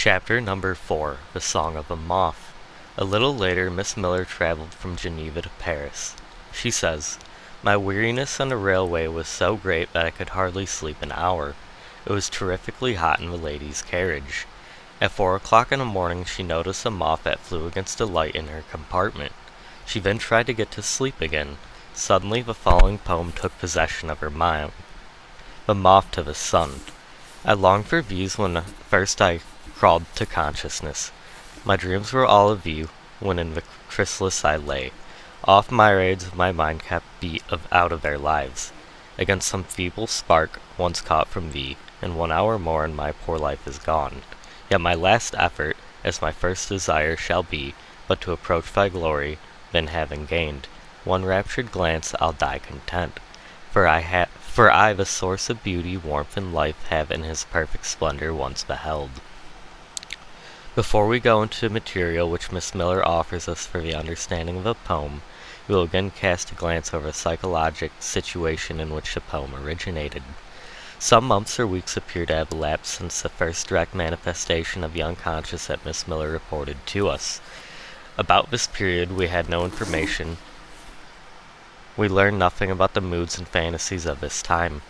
Chapter number 4, The Song of a Moth. A little later, Miss Miller traveled from Geneva to Paris. She says, "My weariness on the railway was so great that I could hardly sleep an hour. It was terrifically hot in the lady's carriage. At 4 o'clock in the morning she noticed a moth that flew against a light in her compartment. She then tried to get to sleep again. Suddenly the following poem took possession of her mind. The Moth to the Sun. I longed for views when first I crawled to consciousness. My dreams were all of you, when in the chrysalis I lay. Oft myriads of my mind kept beat out of their lives, against some feeble spark once caught from thee, and 1 hour more and my poor life is gone. Yet my last effort, as my first desire, shall be but to approach thy glory, then having gained one raptured glance, I'll die content. For I the source of beauty, warmth, and life have in his perfect splendor once beheld." Before we go into the material which Miss Miller offers us for the understanding of the poem, we will again cast a glance over the psychologic situation in which the poem originated. Some months or weeks appear to have elapsed since the first direct manifestation of the unconscious that Miss Miller reported to us. About this period we had no information. We learned nothing about the moods and fantasies of this time.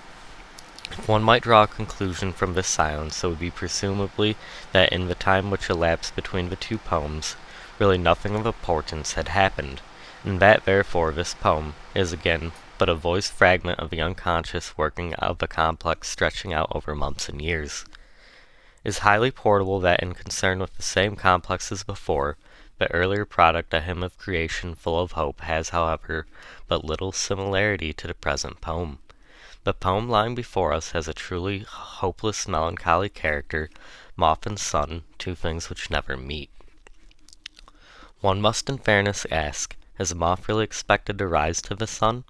If one might draw a conclusion from this silence, it would be presumably that in the time which elapsed between the two poems, really nothing of importance had happened, and that therefore this poem is again but a voiced fragment of the unconscious working out of the complex stretching out over months and years. It is highly probable that in concern with the same complex as before, the earlier product, a hymn of creation full of hope, has, however, but little similarity to the present poem. The poem lying before us has a truly hopeless, melancholy character. Moth and sun, two things which never meet. One must in fairness ask, has the moth really expected to rise to the sun?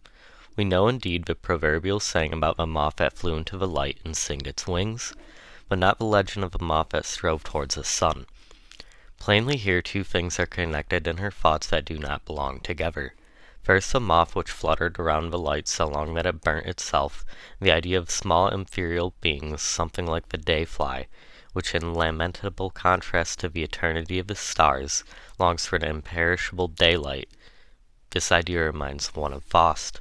We know indeed the proverbial saying about the moth that flew into the light and singed its wings, but not the legend of the moth that strove towards the sun. Plainly here two things are connected in her thoughts that do not belong together. First, the moth which fluttered around the light so long that it burnt itself, the idea of small ethereal beings, something like the day-fly, which in lamentable contrast to the eternity of the stars, longs for the imperishable daylight. This idea reminds one of Faust.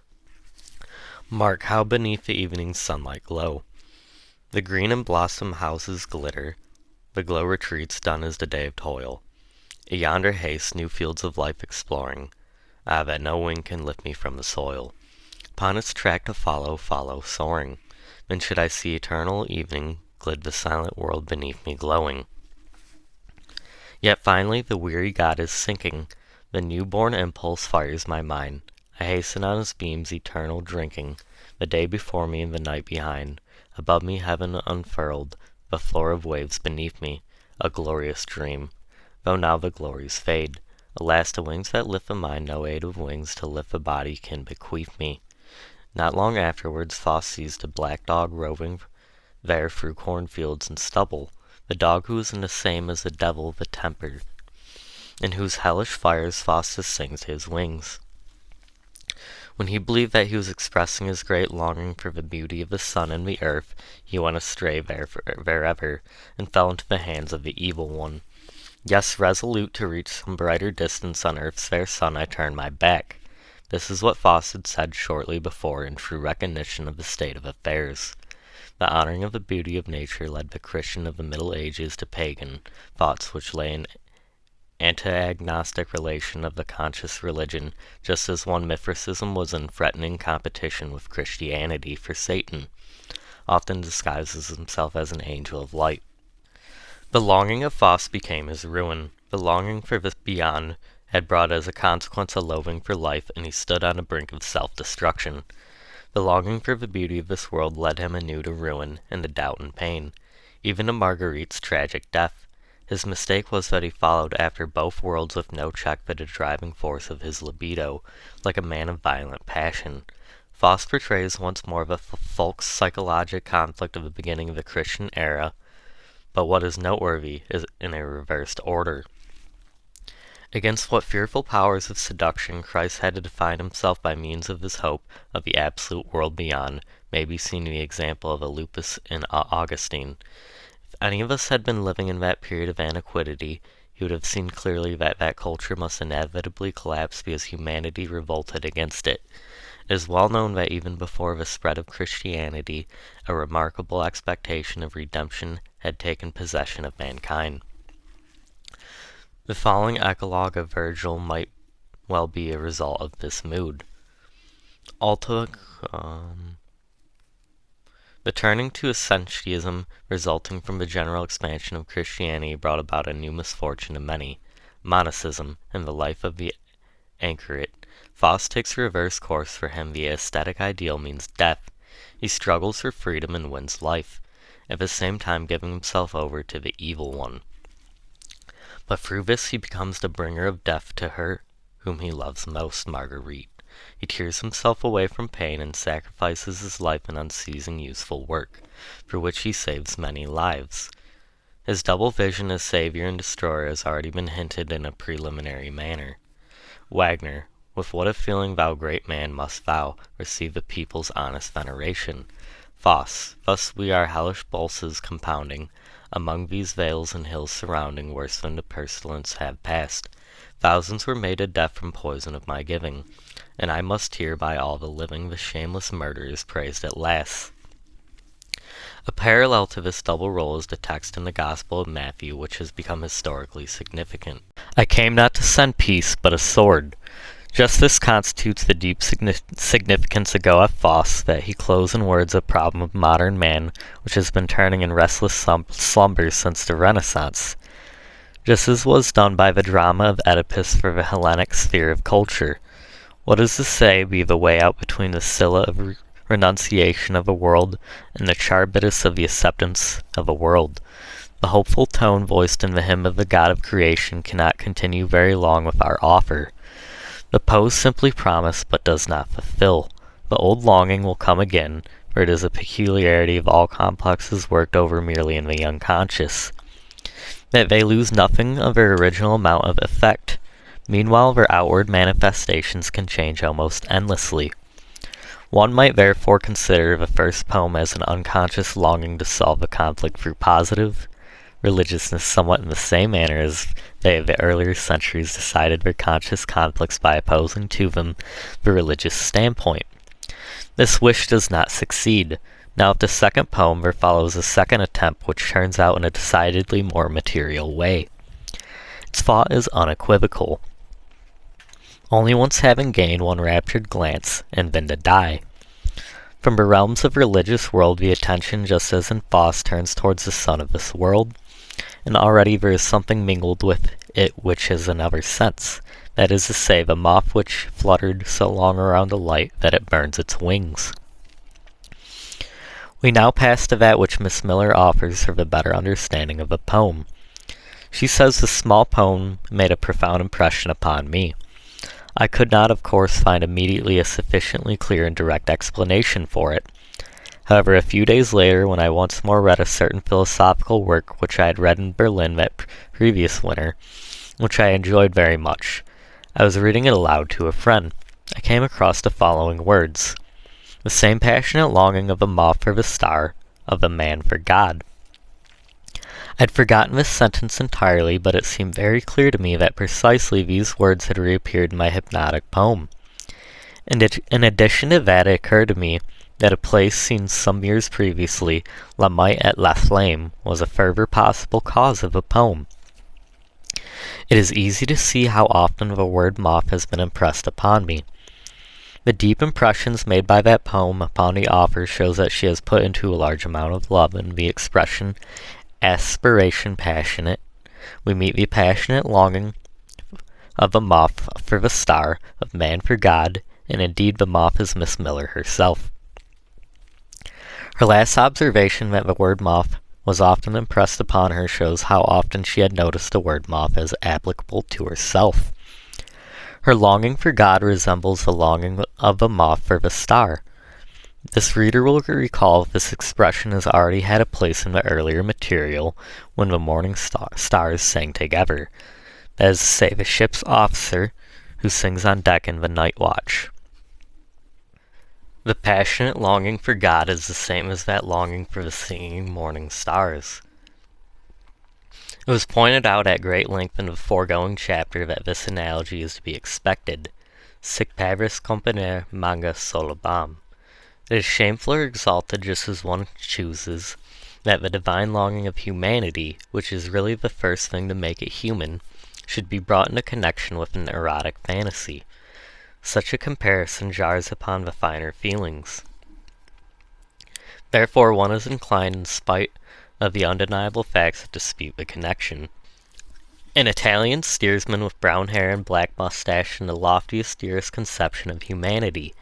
Mark how beneath the evening sunlight glow. The green and blossom houses glitter, the glow retreats, done is the day of toil. Yonder haste, new fields of life exploring. Ah, that no wing can lift me from the soil. Upon its track to follow, soaring. Then should I see eternal evening glid the silent world beneath me glowing. Yet finally the weary god is sinking. The new-born impulse fires my mind. I hasten on his beams, eternal drinking. The day before me and the night behind. Above me heaven unfurled, the floor of waves beneath me. A glorious dream, though now the glories fade. Alas, the wings that lift the mind, no aid of wings to lift the body can bequeath me. Not long afterwards, Faust sees the black dog roving there through cornfields and stubble, the dog who is in the same as the devil of the temper, in whose hellish fires Faustus sings his wings. When he believed that he was expressing his great longing for the beauty of the sun and the earth, he went astray wherever, and fell into the hands of the evil one. Yes, resolute to reach some brighter distance on earth's fair sun, I turned my back. This is what Faust had said shortly before in true recognition of the state of affairs. The honoring of the beauty of nature led the Christian of the Middle Ages to pagan thoughts which lay in antagonistic relation of the conscious religion, just as one Mithricism was in threatening competition with Christianity, for Satan often disguises himself as an angel of light. The longing of Faust became his ruin. The longing for the beyond had brought as a consequence a loathing for life, and he stood on the brink of self-destruction. The longing for the beauty of this world led him anew to ruin, and to doubt and pain, even to Marguerite's tragic death. His mistake was that he followed after both worlds with no check but the driving force of his libido, like a man of violent passion. Faust portrays once more the folk's psychologic conflict of the beginning of the Christian era, but what is noteworthy is in a reversed order. Against what fearful powers of seduction Christ had to define himself by means of his hope of the absolute world beyond, may be seen the example of a Lupus and Augustine. any of us had been living in that period of antiquity, he would have seen clearly that that culture must inevitably collapse because humanity revolted against it. It is well known that even before the spread of Christianity, a remarkable expectation of redemption had taken possession of mankind. The following eclogue of Virgil might well be a result of this mood. The turning to asceticism resulting from the general expansion of Christianity brought about a new misfortune to many, monasticism, in the life of the anchorite. Faust takes a reverse course. For him, the aesthetic ideal means death. He struggles for freedom and wins life, at the same time giving himself over to the evil one. But through this he becomes the bringer of death to her whom he loves most, Marguerite. He tears himself away from pain and sacrifices his life in unceasing useful work, for which he saves many lives. His double vision as savior and destroyer has already been hinted in a preliminary manner. Wagner, with what a feeling thou great man must thou receive the people's honest veneration. Faust, thus we our hellish pulses compounding, among these vales and hills surrounding, worse than the pestilence have passed. Thousands were made to death from poison of my giving, and I must hear by all the living the shameless murder is praised at last. A parallel to this double role is the text in the Gospel of Matthew, which has become historically significant. I came not to send peace, but a sword. Just this constitutes the deep significance of Goethe Faust, that he clothes in words a problem of modern man, which has been turning in restless slumbers since the Renaissance, just as was done by the drama of Oedipus for the Hellenic sphere of culture. What is to say be the way out between the Scylla of renunciation of a world and the Charybdis of the acceptance of a world? The hopeful tone voiced in the hymn of the God of creation cannot continue very long with our offer. The pose simply promise but does not fulfill. The old longing will come again, for it is a peculiarity of all complexes worked over merely in the unconscious, that they lose nothing of their original amount of effect. Meanwhile, their outward manifestations can change almost endlessly. One might therefore consider the first poem as an unconscious longing to solve the conflict through positive religiousness, somewhat in the same manner as they of the earlier centuries decided their conscious conflicts by opposing to them the religious standpoint. This wish does not succeed. Now, with the second poem, there follows a second attempt which turns out in a decidedly more material way. Its thought is unequivocal. Only once having gained one raptured glance, and then to die. From the realms of religious world, the attention, just as in Faust, turns towards the sun of this world, and already there is something mingled with it which has another sense, that is to say, the moth which fluttered so long around the light that it burns its wings. We now pass to that which Miss Miller offers for the better understanding of the poem. She says the small poem made a profound impression upon me. I could not, of course, find immediately a sufficiently clear and direct explanation for it. However, a few days later, when I once more read a certain philosophical work which I had read in Berlin that previous winter, which I enjoyed very much, I was reading it aloud to a friend. I came across the following words: the same passionate longing of a moth for the star, of the man for God. I had forgotten this sentence entirely, but it seemed very clear to me that precisely these words had reappeared in my hypnotic poem. In addition to that, it occurred to me that a place seen some years previously, La Mite at La Flamme, was a further possible cause of a poem. It is easy to see how often the word moth has been impressed upon me. The deep impressions made by that poem upon the author shows that she has put into a large amount of love in the expression aspiration passionate. We meet the passionate longing of a moth for the star, of man for God, and indeed the moth is Miss Miller herself. Her last observation that the word moth was often impressed upon her shows how often she had noticed the word moth as applicable to herself. Her longing for God resembles the longing of a moth for the star. This reader will recall this expression has already had a place in the earlier material when the morning stars sang together. That is to say, the ship's officer who sings on deck in the night watch. The passionate longing for God is the same as that longing for the singing morning stars. It was pointed out at great length in the foregoing chapter that this analogy is to be expected. Sic parvis componere manga solabam. It is shameful or exalted just as one chooses that the divine longing of humanity, which is really the first thing to make it human, should be brought into connection with an erotic fantasy. Such a comparison jars upon the finer feelings. Therefore, one is inclined, in spite of the undeniable facts, to dispute the connection. An Italian steersman with brown hair and black mustache and the loftiest, dearest conception of humanity.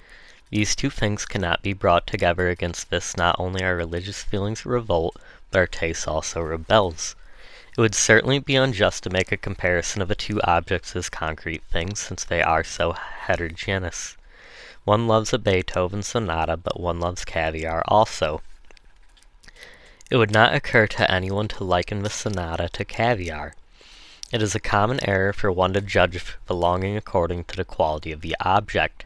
These two things cannot be brought together. Against this not only our religious feelings revolt, but our taste also rebels. It would certainly be unjust to make a comparison of the two objects as concrete things, since they are so heterogeneous. One loves a Beethoven sonata, but one loves caviar also. It would not occur to anyone to liken the sonata to caviar. It is a common error for one to judge the longing according to the quality of the object.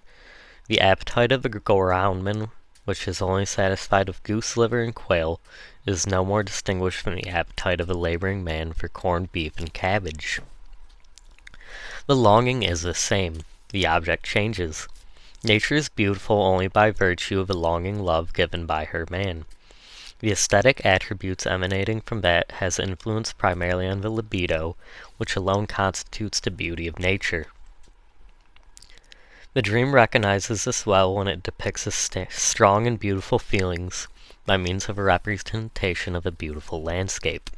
The appetite of a gourandman, which is only satisfied with goose liver and quail, is no more distinguished from the appetite of a laboring man for corned beef and cabbage. The longing is the same. The object changes. Nature is beautiful only by virtue of the longing love given by her man. The aesthetic attributes emanating from that has influence primarily on the libido, which alone constitutes the beauty of nature. The dream recognizes this well when it depicts strong and beautiful feelings by means of a representation of a beautiful landscape.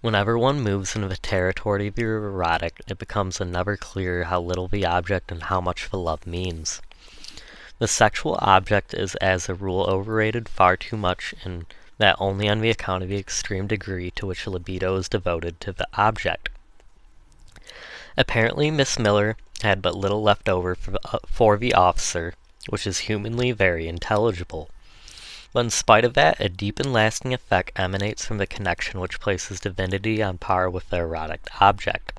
Whenever one moves into the territory of the erotic, it becomes never clearer how little the object and how much the love means. The sexual object is as a rule overrated far too much, and that only on the account of the extreme degree to which libido is devoted to the object. Apparently Miss Miller had but little left over for the officer, which is humanly very intelligible. But in spite of that, a deep and lasting effect emanates from the connection which places divinity on par with the erotic object.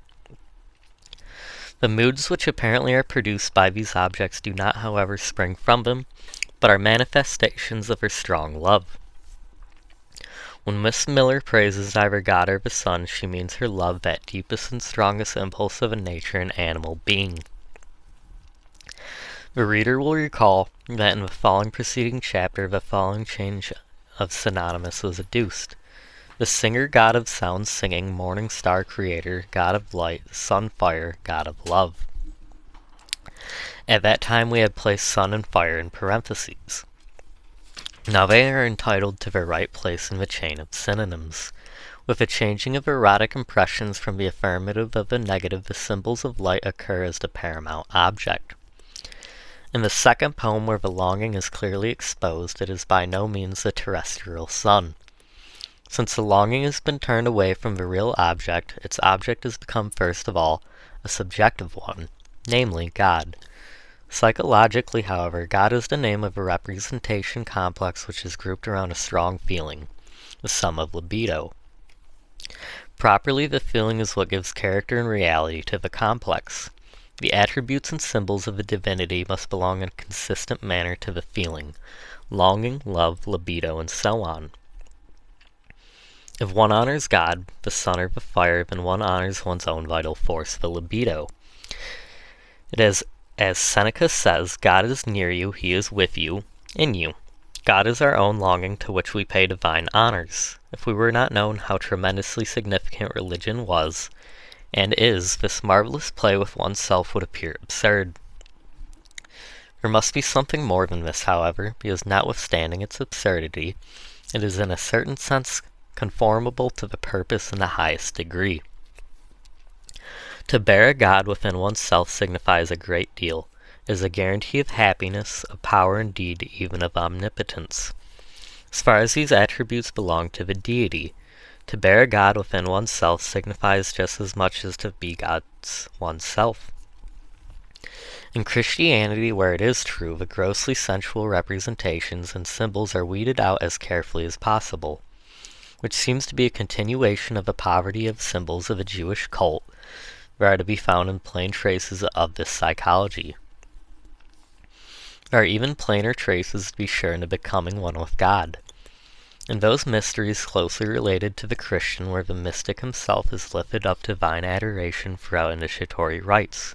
The moods which apparently are produced by these objects do not, however, spring from them, but are manifestations of her strong love. When Miss Miller praises either God or the sun, she means her love, that deepest and strongest impulse of a nature and animal being. The reader will recall that in the following preceding chapter, the following change of synonymous was adduced. The singer, God of sound singing, morning star creator, God of light, sun fire, God of love. At that time we had placed sun and fire in parentheses. Now they are entitled to their right place in the chain of synonyms. With the changing of erotic impressions from the affirmative of the negative, the symbols of light occur as the paramount object. In the second poem, where the longing is clearly exposed, it is by no means the terrestrial sun. Since the longing has been turned away from the real object, its object has become first of all a subjective one, namely God. Psychologically, however, God is the name of a representation complex which is grouped around a strong feeling, the sum of libido. Properly, the feeling is what gives character and reality to the complex. The attributes and symbols of a divinity must belong in a consistent manner to the feeling, longing, love, libido, and so on. If one honors God, the sun or the fire, then one honors one's own vital force, the libido. It is, as Seneca says, God is near you, he is with you, in you. God is our own longing to which we pay divine honors. If we were not known how tremendously significant religion was, and is, this marvelous play with oneself would appear absurd. There must be something more than this, however, because notwithstanding its absurdity, it is in a certain sense conformable to the purpose in the highest degree. To bear a God within oneself signifies a great deal. It is a guarantee of happiness, of power, indeed, even of omnipotence. As far as these attributes belong to the deity, to bear a God within oneself signifies just as much as to be God's oneself. In Christianity, where it is true, the grossly sensual representations and symbols are weeded out as carefully as possible, which seems to be a continuation of the poverty of symbols of a Jewish cult. There are to be found in plain traces of this psychology. There are even plainer traces, to be sure, in the becoming one with God. and those mysteries closely related to the Christian where the mystic himself is lifted up to divine adoration throughout initiatory rites.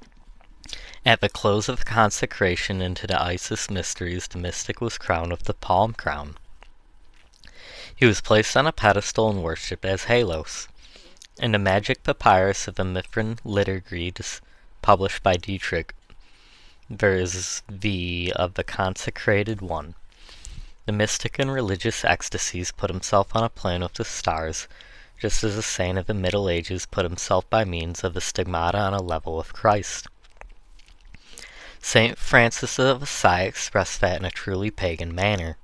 At the close of the consecration into the Isis mysteries, the mystic was crowned with the palm crown. He was placed on a pedestal and worshipped as Halos. In the magic papyrus of the Mithrin liturgy published by Dietrich, there is the of the consecrated one. The mystic in religious ecstasies put himself on a plane with the stars, just as a saint of the Middle Ages put himself by means of the stigmata on a level with Christ. Saint Francis of Assisi expressed that in a truly pagan manner,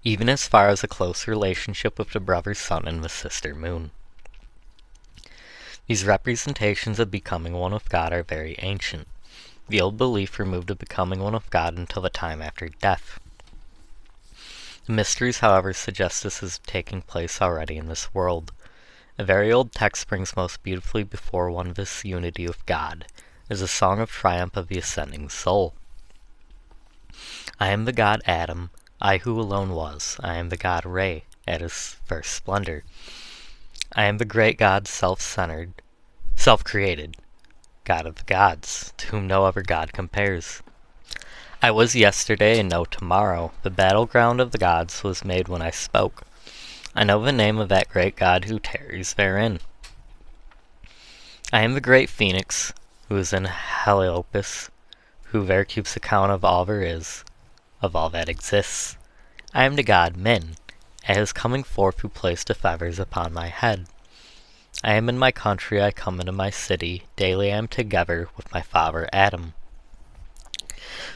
even as far as a close relationship with the brother sun and the sister moon. These representations of becoming one with God are very ancient. The old belief removed of becoming one with God until the time after death. The mysteries, however, suggest this is taking place already in this world. A very old text brings most beautifully before one this unity with God, is a song of triumph of the ascending soul. I am the God Adam, I who alone was. I am the God Re, at his first splendor. I am the great God self-centered, self-created, God of the gods, to whom no other God compares. I was yesterday and know tomorrow. The battleground of the gods was made when I spoke. I know the name of that great God who tarries therein. I am the great Phoenix, who is in Heliopis, who there keeps account of all there is, of all that exists. I am the God Min, at his coming forth who placed the feathers upon my head. I am in my country, I come into my city, daily I am together with my father Adam.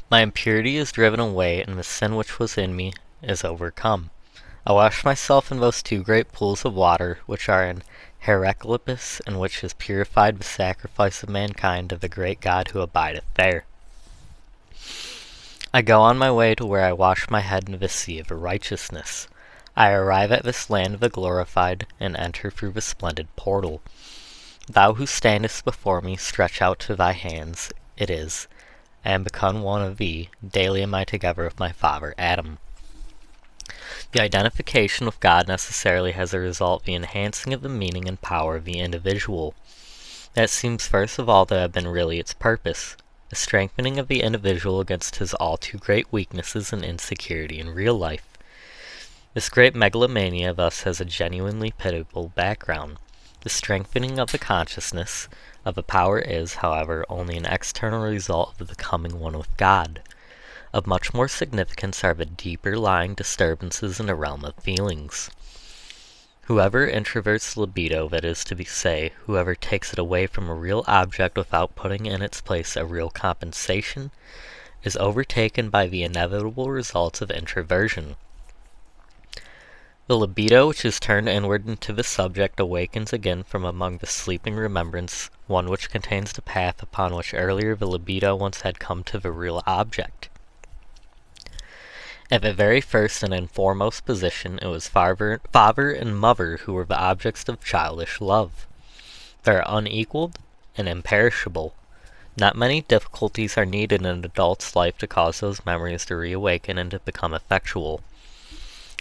My impurity is driven away, and the sin which was in me is overcome. I wash myself in those two great pools of water, which are in Heraclippus, and which is purified the sacrifice of mankind of the great God who abideth there. I go on my way to where I wash my head in the sea of righteousness. I arrive at this land of the glorified, and enter through the splendid portal. Thou who standest before me, stretch out to thy hands. It is, I am become one of thee, daily am I together with my father Adam. The identification with God necessarily has a result the enhancing of the meaning and power of the individual. That seems first of all to have been really its purpose, the strengthening of the individual against his all too great weaknesses and insecurity in real life. This great megalomania thus has a genuinely pitiable background. The strengthening of the consciousness of a power is, however, only an external result of the becoming one with God. Of much more significance are the deeper lying disturbances in the realm of feelings. Whoever introverts libido, that is to say, whoever takes it away from a real object without putting in its place a real compensation, is overtaken by the inevitable results of introversion. The libido which is turned inward into the subject awakens again from among the sleeping remembrance, one which contains the path upon which earlier the libido once had come to the real object. At the very first and in foremost position, it was father and mother who were the objects of childish love. They are unequaled and imperishable. Not many difficulties are needed in an adult's life to cause those memories to reawaken and to become effectual.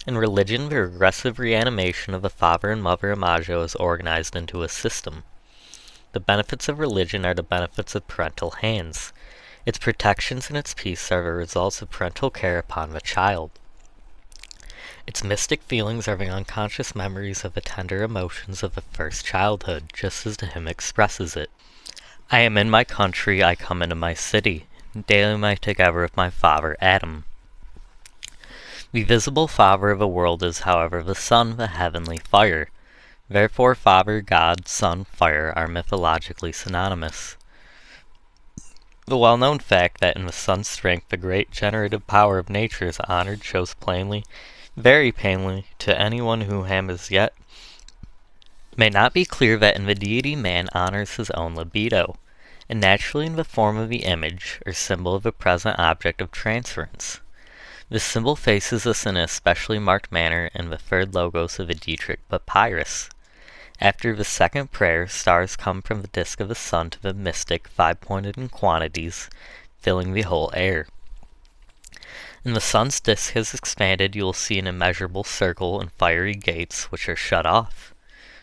In religion, the regressive reanimation of the father and mother imago is organized into a system. The benefits of religion are the benefits of parental hands. Its protections and its peace are the results of parental care upon the child. Its mystic feelings are the unconscious memories of the tender emotions of the first childhood, just as the hymn expresses it. I am in my country, I come into my city. Daily am I together with my father Adam. The visible father of the world is, however, the sun, the heavenly fire. Therefore Father, God, Sun, Fire are mythologically synonymous. The well-known fact that in the sun's strength the great generative power of nature is honored shows plainly, very plainly, to anyone who has yet may not be clear that in the deity man honors his own libido, and naturally in the form of the image, or symbol of the present object of transference. This symbol faces us in an especially marked manner in the third logos of the Dietrich papyrus. After the second prayer, stars come from the disk of the sun to the mystic, 5-pointed in quantities, filling the whole air. And the sun's disk has expanded, you will see an immeasurable circle and fiery gates which are shut off.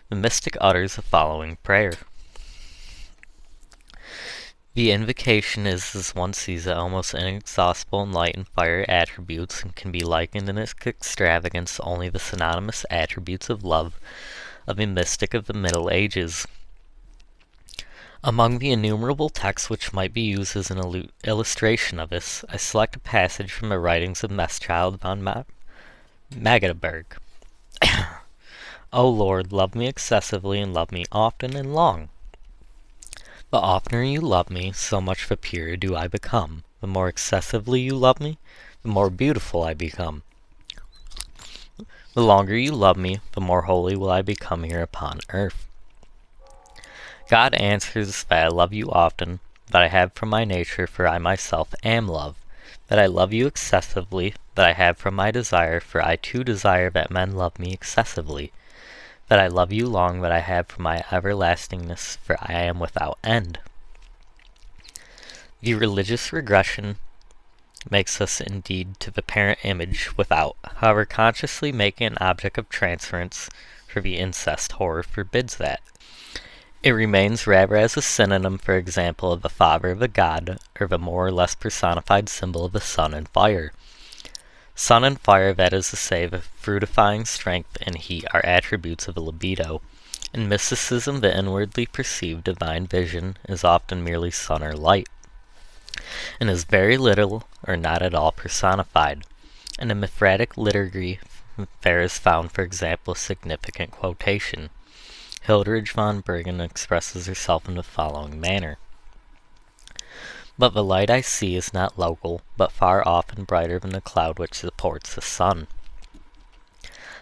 The mystic utters the following prayer. The invocation is, as one sees it, almost inexhaustible in light and fire attributes, and can be likened in its extravagance only the synonymous attributes of love of a mystic of the Middle Ages. Among the innumerable texts which might be used as an illustration of this, I select a passage from the writings of Meschhild von Magdeburg. O Lord, love me excessively, and love me often and long. The oftener you love me, so much the purer do I become. The more excessively you love me, the more beautiful I become. The longer you love me, the more holy will I become here upon earth. God answers that I love you often, that I have from my nature, for I myself am love, that I love you excessively, that I have from my desire, for I too desire that men love me excessively, that I love you long, that I have from my everlastingness, for I am without end. The religious regression makes us indeed to the parent image without, however consciously making an object of transference, for the incest horror forbids that. It remains rather as a synonym, for example, of the father of a god, or the more or less personified symbol of the sun and fire. Sun and fire, that is to say, the fructifying strength and heat, are attributes of a libido. In mysticism, the inwardly perceived divine vision is often merely sun or light, and is very little or not at all personified. In the Mithratic liturgy, there is found, for example, a significant quotation. Hildredge von Bergen expresses herself in the following manner. But the light I see is not local, but far off and brighter than the cloud which supports the sun.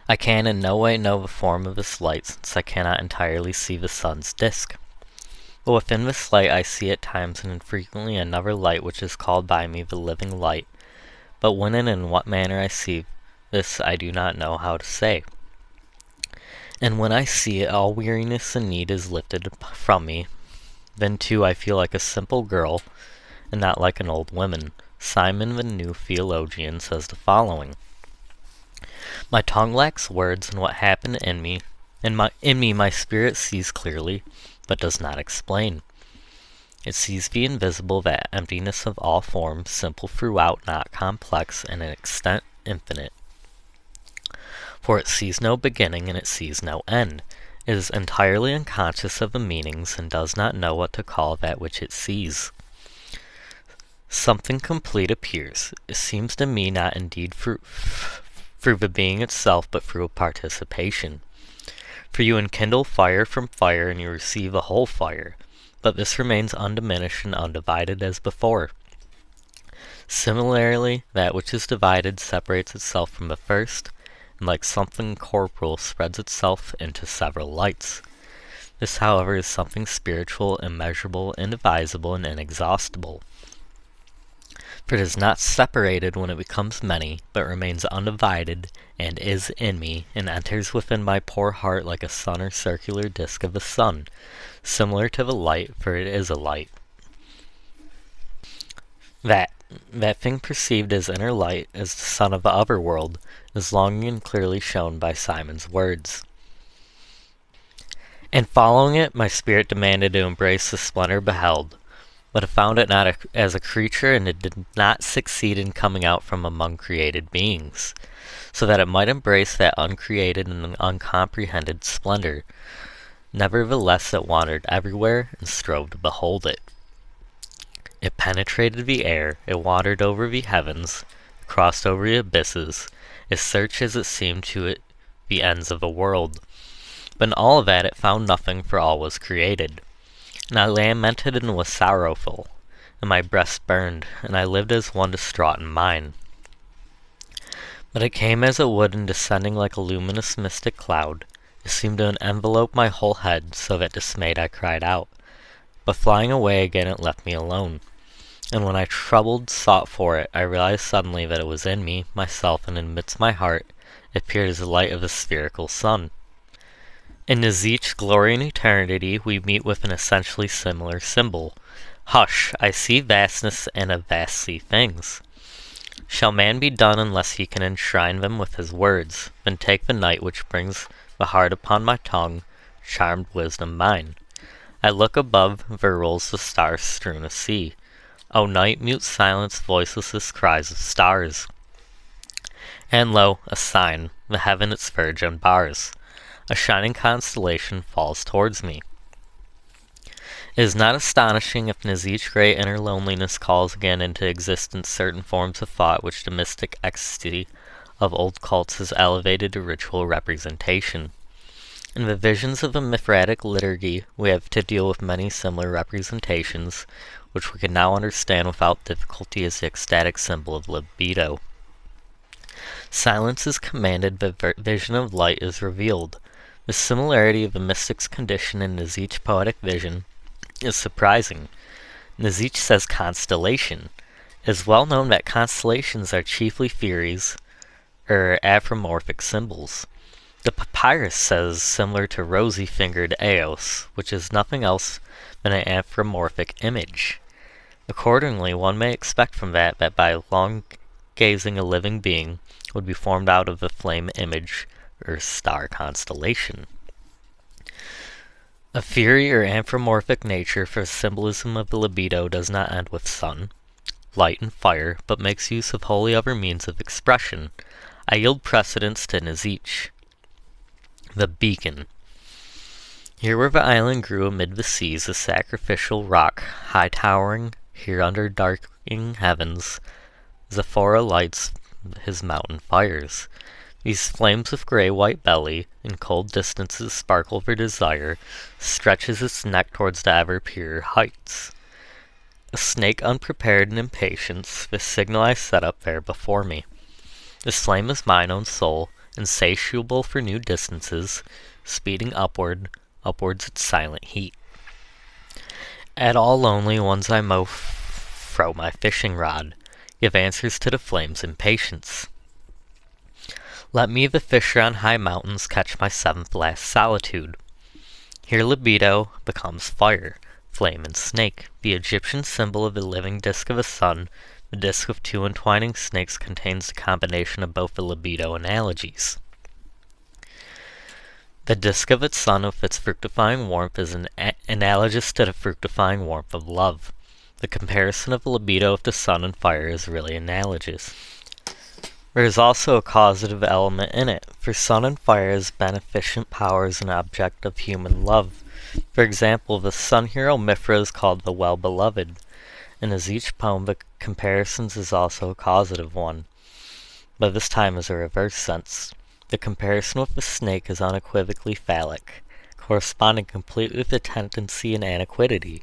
I can in no way know the form of this light, since I cannot entirely see the sun's disk. But within this light I see at times and infrequently another light which is called by me the living light. But when and in what manner I see this I do not know how to say. And when I see it, all weariness and need is lifted from me. Then too I feel like a simple girl, and not like an old woman. Simon the New Theologian says the following. My tongue lacks words, and what happened in me, my spirit sees clearly, but does not explain. It sees the invisible, that emptiness of all form, simple throughout, not complex, and in extent infinite. For it sees no beginning, and it sees no end. It is entirely unconscious of the meanings, and does not know what to call that which it sees. Something complete appears. It seems to me not indeed through the being itself, but through a participation. For you enkindle fire from fire, and you receive a whole fire, but this remains undiminished and undivided as before. Similarly, that which is divided separates itself from the first, and like something corporeal spreads itself into several lights. This, however, is something spiritual, immeasurable, indivisible, and inexhaustible. For it is not separated when it becomes many, but remains undivided, and is in me, and enters within my poor heart like a sun or circular disk of the sun, similar to the light, for it is a light. That thing perceived as inner light, as the sun of the other world, is long and clearly shown by Simon's words. And following it, my spirit demanded to embrace the splendor beheld, but it found it not as a creature, and it did not succeed in coming out from among created beings, so that it might embrace that uncreated and uncomprehended splendor. Nevertheless, it wandered everywhere and strove to behold it. It penetrated the air, it wandered over the heavens, it crossed over the abysses, it searched as it seemed to it the ends of the world. But in all of that it found nothing, for all was created. And I lamented and was sorrowful, and my breast burned, and I lived as one distraught in mind. But it came as it would, and descending like a luminous mystic cloud, it seemed to envelope my whole head, so that dismayed I cried out. But flying away again it left me alone. And when I troubled sought for it, I realized suddenly that it was in me, myself, and amidst my heart, it appeared as the light of a spherical sun. In Nietzsche's Glory and Eternity, we meet with an essentially similar symbol. Hush, I see vastness and of vast see things. Shall man be done unless he can enshrine them with his words? Then take the night which brings the heart upon my tongue, charmed wisdom mine. I look above, there rolls the stars strewn a sea. O night, mute silence, voiceless cries of stars. And lo, a sign, the heaven its verge unbars. A shining constellation falls towards me. It is not astonishing if in each great inner loneliness calls again into existence certain forms of thought which the mystic ecstasy of old cults has elevated to ritual representation. In the visions of the Mithratic liturgy, we have to deal with many similar representations, which we can now understand without difficulty as the ecstatic symbol of libido. Silence is commanded, the vision of light is revealed. The similarity of the mystic's condition in each poetic vision is surprising. Nietzsche says constellation. It is well known that constellations are chiefly theories, or anthropomorphic symbols. The papyrus says similar to rosy-fingered Eos, which is nothing else than an anthropomorphic image. Accordingly, one may expect from that by long gazing a living being would be formed out of the flame image, or star constellation. A theory or anthropomorphic nature for symbolism of the libido does not end with sun, light, and fire, but makes use of wholly other means of expression. I yield precedence to Nietzsche. The beacon. Here where the island grew amid the seas, a sacrificial rock, high-towering, here under darkening heavens, Zephora lights his mountain fires. These flames with gray-white belly, in cold distances sparkle for desire, stretches its neck towards the ever-purer heights. A snake unprepared in impatience, the signal I set up there before me. This flame is mine own soul, insatiable for new distances, speeding upwards its silent heat. At all lonely ones I mow throw my fishing rod, give answers to the flame's impatience. Let me, the fisher on high mountains, catch my seventh last solitude. Here libido becomes fire, flame, and snake, the Egyptian symbol of the living disk of a sun. The disk of two entwining snakes contains the combination of both the libido analogies. The disk of its sun with its fructifying warmth is analogous to the fructifying warmth of love. The comparison of the libido with the sun and fire is really analogous. There is also a causative element in it, for sun and fire as beneficent powers an object of human love. For example, the sun hero Mithra is called the well-beloved, and as each poem the comparisons is also a causative one, but this time is a reverse sense. The comparison with the snake is unequivocally phallic, corresponding completely with the tendency and aniquity,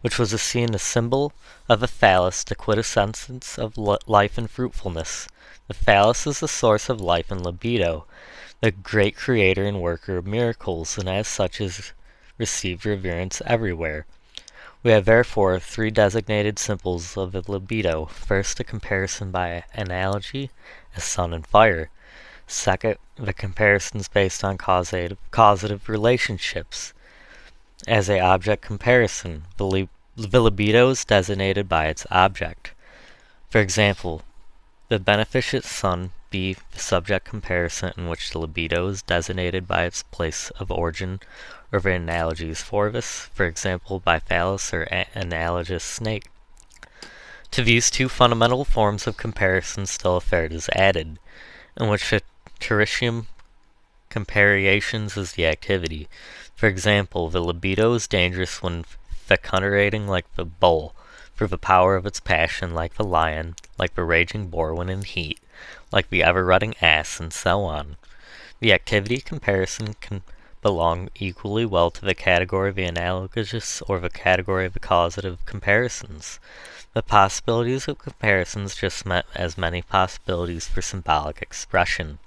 which was seen the symbol of the phallus, the quintessence of life and fruitfulness. The phallus is the source of life and libido, the great creator and worker of miracles, and as such is received reverence everywhere. We have therefore three designated symbols of the libido. First, the comparison by analogy as sun and fire. Second, the comparisons based on causative relationships. As a object comparison, the libido is designated by its object. For example, the beneficent sun be the subject comparison in which the libido is designated by its place of origin, or the analogies for this, for example, by phallus or analogous snake. To these two fundamental forms of comparison still a third is added, in which the tertium comparations is the activity. For example, the libido is dangerous when fecundating like the bull, for the power of its passion like the lion, like the raging boar when in heat, like the ever-rutting ass, and so on. The activity comparison can belong equally well to the category of the analogous or the category of the causative comparisons. The possibilities of comparisons just met as many possibilities for symbolic expression.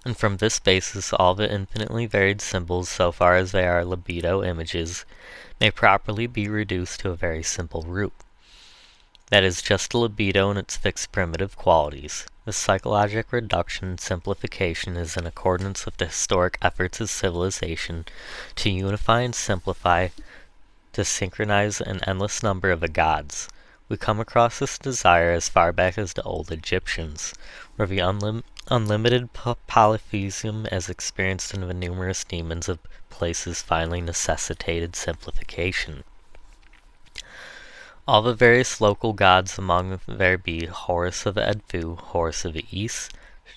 And from this basis, all the infinitely varied symbols, so far as they are libido images, may properly be reduced to a very simple root. That is just a libido in its fixed primitive qualities. The psychologic reduction and simplification is in accordance with the historic efforts of civilization to unify and simplify, to synchronize an endless number of the gods. We come across this desire as far back as the old Egyptians, where the unlimited polytheism as experienced in the numerous demons of places finally necessitated simplification. All the various local gods among there be Horus of Edfu, Horus of the East,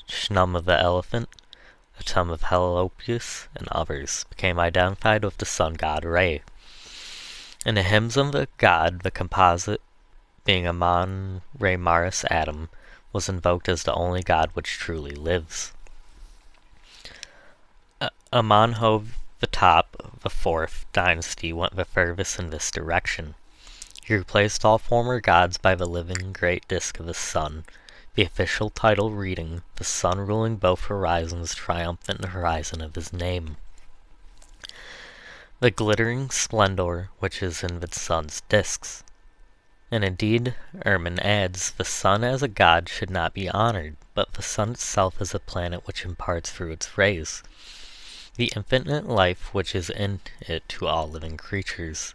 Shnum of the Elephant, Atum of Helopius, and others, became identified with the sun god Re. In the hymns of the god, the composite, being Amon Re Maris Adam, was invoked as the only god which truly lives. Amon-Ho the Top, the fourth dynasty, went the furthest in this direction. He replaced all former gods by the living great disk of the sun, the official title reading, the sun ruling both horizons, triumphant in the horizon of his name. The glittering splendor which is in the sun's disks. And indeed, Ehrman adds, the sun as a god should not be honored, but the sun itself is a planet which imparts through its rays the infinite life which is in it to all living creatures.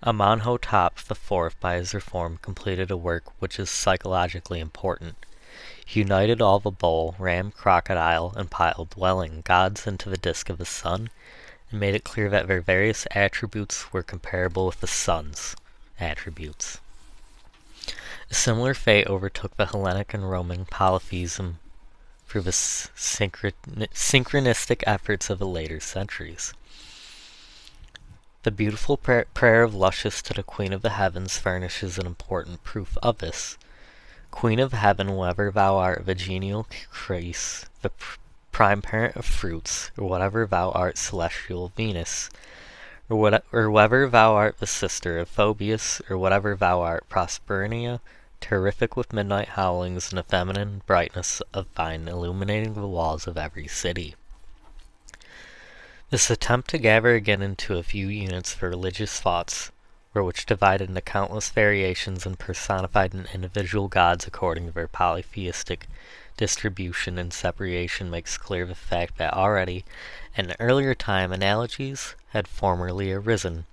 Amon-Ho-Top IV, by his reform, completed a work which is psychologically important. He united all the bull, ram, crocodile, and pile dwelling gods into the disk of the sun, and made it clear that their various attributes were comparable with the sun's attributes. A similar fate overtook the Hellenic and Roman polytheism through the synchronistic efforts of the later centuries. The beautiful prayer of Luscious to the Queen of the Heavens furnishes an important proof of this. Queen of Heaven, whether thou art the genial Chryse, the prime parent of fruits, or whatever thou art celestial Venus, or whether thou art the sister of Phoebus, or whatever thou art Proserpina, terrific with midnight howlings and the feminine brightness of thine illuminating the walls of every city. This attempt to gather again into a few units the religious thoughts, were which divided into countless variations and personified in individual gods according to their polytheistic distribution and separation, makes clear the fact that already, in an earlier time, analogies had formerly arisen.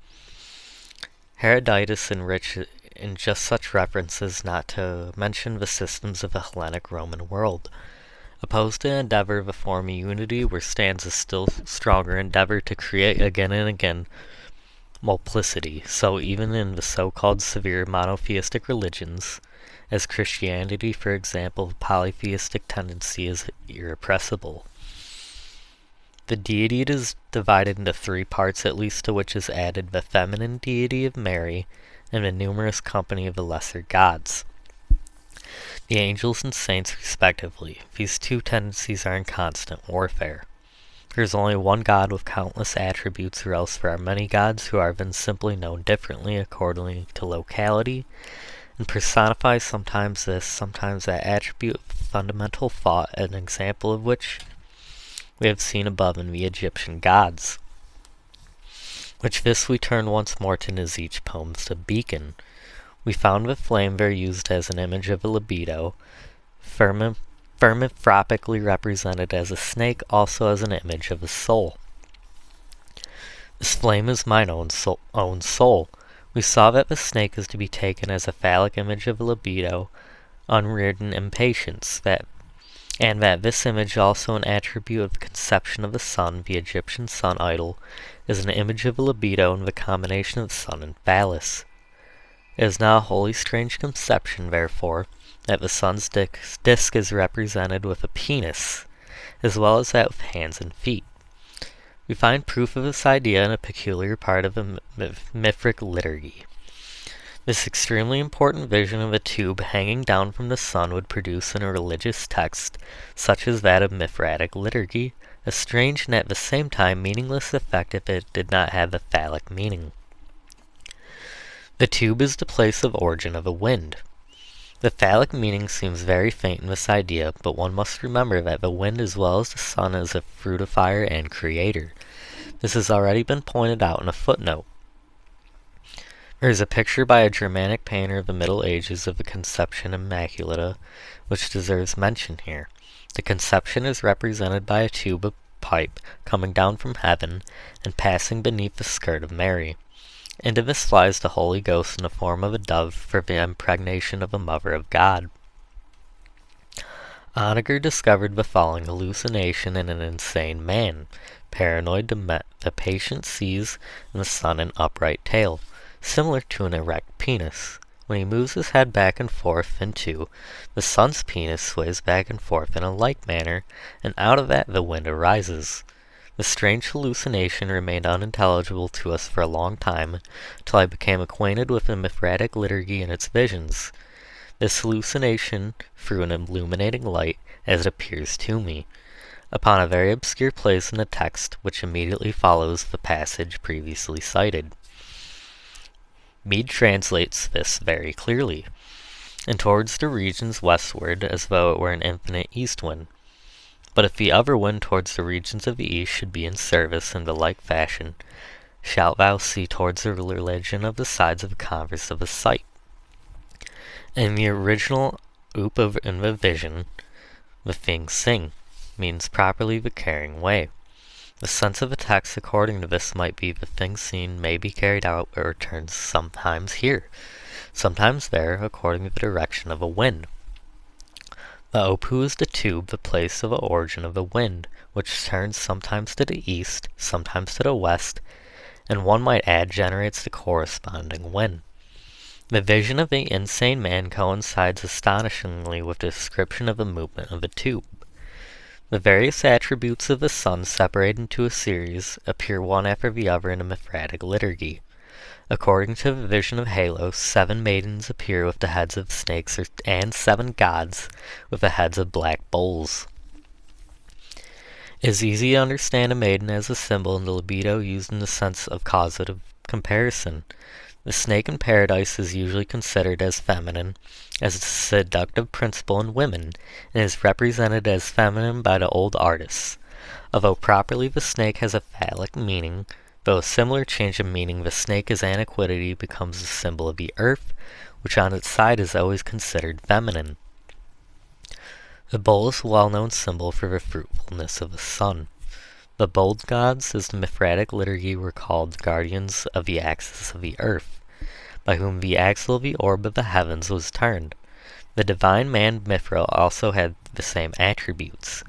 Herodotus enriched in just such references, not to mention the systems of the Hellenic Roman world. Opposed to endeavor to form a unity where stands a still stronger endeavor to create again and again multiplicity. So even in the so-called severe monotheistic religions, as Christianity, for example, the polytheistic tendency is irrepressible. The deity is divided into three parts, at least, to which is added the feminine deity of Mary and the numerous company of the lesser gods, the angels and saints respectively. These two tendencies are in constant warfare. There is only one God with countless attributes, or else there are many gods who are then simply known differently according to locality, and personify sometimes this, sometimes that attribute of fundamental thought, an example of which we have seen above in the Egyptian gods. Which this we turn once more to Nazich's poems to beacon. We found the flame there used as an image of a libido, philanthropically represented as a snake, also as an image of a soul. This flame is mine own soul. We saw that the snake is to be taken as a phallic image of a libido, unreared impatience, and that this image, also an attribute of the conception of the sun, the Egyptian sun idol, is an image of a libido and the combination of the sun and phallus. It is now a wholly strange conception, therefore, that the sun's disk is represented with a penis, as well as that with hands and feet. We find proof of this idea in a peculiar part of the Mithric liturgy. This extremely important vision of a tube hanging down from the sun would produce in a religious text, such as that of Mithritic liturgy, a strange and at the same time meaningless effect if it did not have the phallic meaning. The tube is the place of origin of a wind. The phallic meaning seems very faint in this idea, but one must remember that the wind as well as the sun is a fruitifier and creator. This has already been pointed out in a footnote. There is a picture by a Germanic painter of the Middle Ages of the Conception Immaculata, which deserves mention here. The Conception is represented by a tube of pipe coming down from heaven and passing beneath the skirt of Mary. Into this flies the Holy Ghost in the form of a dove for the impregnation of a mother of God. Onager discovered the following hallucination in an insane man. Paranoid, the patient sees in the sun an upright tail, similar to an erect penis. When he moves his head back and forth in two, the sun's penis sways back and forth in a like manner, and out of that the wind arises. The strange hallucination remained unintelligible to us for a long time, till I became acquainted with the Mithratic liturgy and its visions. This hallucination threw an illuminating light, as it appears to me, upon a very obscure place in the text which immediately follows the passage previously cited. Bede translates this very clearly, and towards the regions westward, as though it were an infinite east wind. But if the other wind towards the regions of the east should be in service in the like fashion, shalt thou see towards the religion of the sides of the converse of a sight. In the original in the vision, the thing sing means properly the carrying way. The sense of the text according to this might be the thing seen may be carried out or returns sometimes here, sometimes there, according to the direction of a wind. The opu is the tube, the place of the origin of the wind, which turns sometimes to the east, sometimes to the west, and one might add generates the corresponding wind. The vision of the insane man coincides astonishingly with the description of the movement of the tube. The various attributes of the sun, separated into a series, appear one after the other in the Mithratic liturgy. According to the vision of Halos, 7 maidens appear with the heads of snakes, and 7 gods with the heads of black bulls. It is easy to understand a maiden as a symbol in the libido used in the sense of causative comparison. The snake in paradise is usually considered as feminine, as a seductive principle in women, and is represented as feminine by the old artists. Although properly the snake has a phallic meaning, though a similar change of meaning, the snake as aniquity becomes a symbol of the earth, which on its side is always considered feminine. The bull is a well-known symbol for the fruitfulness of the sun. The bull gods, as the Mithratic liturgy were called, guardians of the axis of the earth, by whom the axle of the orb of the heavens was turned. The divine man Mithra also had the same attributes.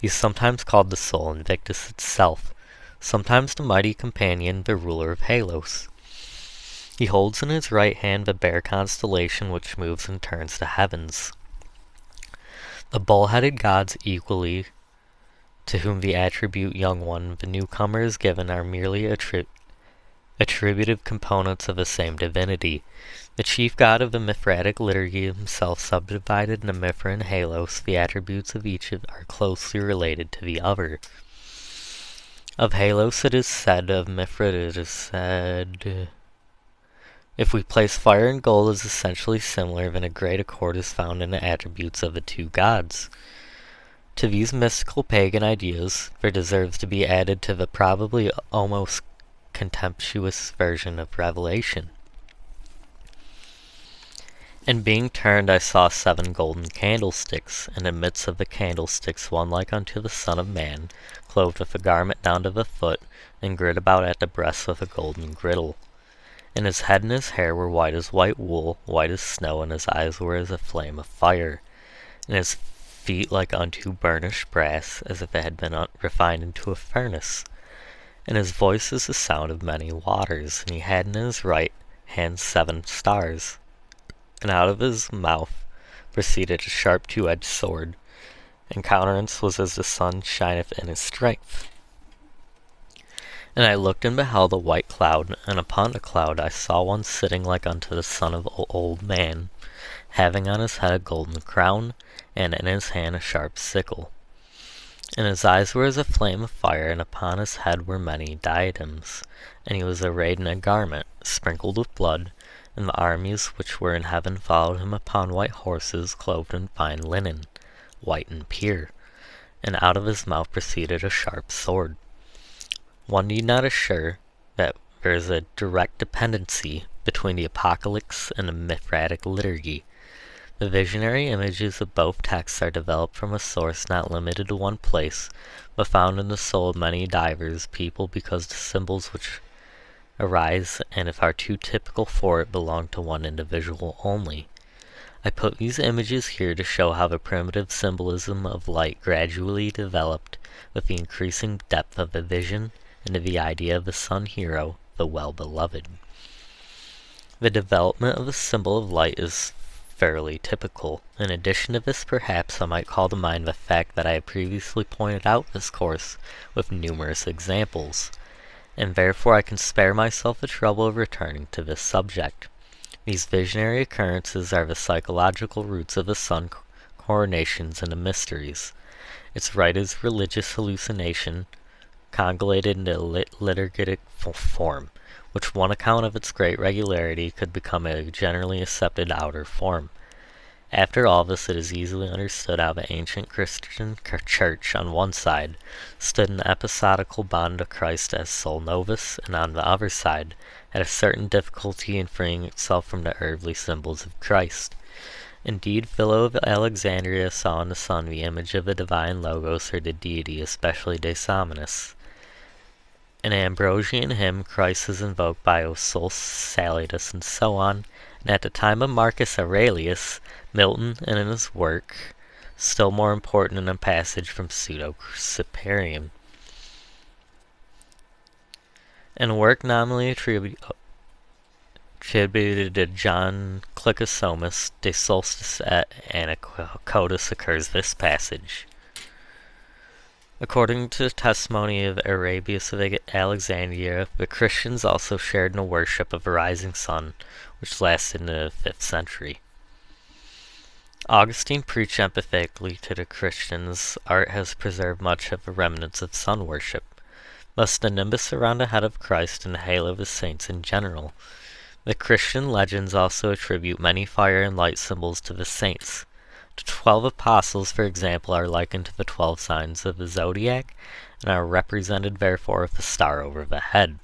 He is sometimes called the soul Invictus itself, sometimes the mighty companion, the ruler of Halos. He holds in his right hand the bear constellation which moves and turns the heavens. The bull-headed gods equally, to whom the attribute young one the newcomer is given, are merely attributive components of the same divinity. The chief god of the Mithratic liturgy himself subdivided into Mithra and Halos. The attributes of each are closely related to the other. Of Halos it is said, of Mithra it is said, if we place fire and gold as essentially similar, then a great accord is found in the attributes of the two gods. To these mystical pagan ideas, there deserves to be added to the probably almost contemptuous version of Revelation. And being turned, I saw 7 golden candlesticks, and in the midst of the candlesticks one like unto the Son of Man, clothed with a garment down to the foot, and girt about at the breast with a golden girdle. And his head and his hair were white as white wool, white as snow, and his eyes were as a flame of fire, and his feet like unto burnished brass, as if it had been refined into a furnace. And his voice is the sound of many waters, and he had in his right hand 7 stars. And out of his mouth proceeded a sharp 2-edged sword, and countenance was as the sun shineth in his strength. And I looked and beheld a white cloud, and upon the cloud I saw one sitting like unto the son of an old man, having on his head a golden crown, and in his hand a sharp sickle. And his eyes were as a flame of fire, and upon his head were many diadems. And he was arrayed in a garment, sprinkled with blood, and the armies which were in heaven followed him upon white horses, clothed in fine linen, white and pure. And out of his mouth proceeded a sharp sword. One need not assure that there is a direct dependency between the Apocalypse and the Mithratic liturgy. The visionary images of both texts are developed from a source not limited to one place, but found in the soul of many divers people, because the symbols which arise, and if are too typical for it, belong to one individual only. I put these images here to show how the primitive symbolism of light gradually developed with the increasing depth of the vision into the idea of the sun hero, the well-beloved. The development of the symbol of light is fairly typical. In addition to this, perhaps I might call to mind the fact that I have previously pointed out this course with numerous examples, and therefore I can spare myself the trouble of returning to this subject. These visionary occurrences are the psychological roots of the sun coronations and the mysteries. Its rite is religious hallucination, congealated into liturgic form, which one account of its great regularity could become a generally accepted outer form. After all this, it is easily understood how the ancient Christian church, on one side, stood in episodical bond to Christ as sole novus, and on the other side, had a certain difficulty in freeing itself from the earthly symbols of Christ. Indeed, Philo of Alexandria saw in the sun the image of the divine Logos or the deity, especially De Somnis. In an Ambrosian hymn, Christ is invoked by O Sol Salutis, and so on, and at the time of Marcus Aurelius, Milton, and in his work, still more important in a passage from Pseudo-Cyprian. In a work nominally attributed to John Clicosomus, De Solstice et Anacotis occurs this passage. According to the testimony of Arabius of Alexandria, the Christians also shared in the worship of a rising sun, which lasted in the 5th century. Augustine preached empathetically to the Christians. Art has preserved much of the remnants of sun worship. Thus the nimbus around the head of Christ and the halo of the saints in general. The Christian legends also attribute many fire and light symbols to the saints. The 12 apostles, for example, are likened to the 12 signs of the zodiac, and are represented therefore with a star over the head.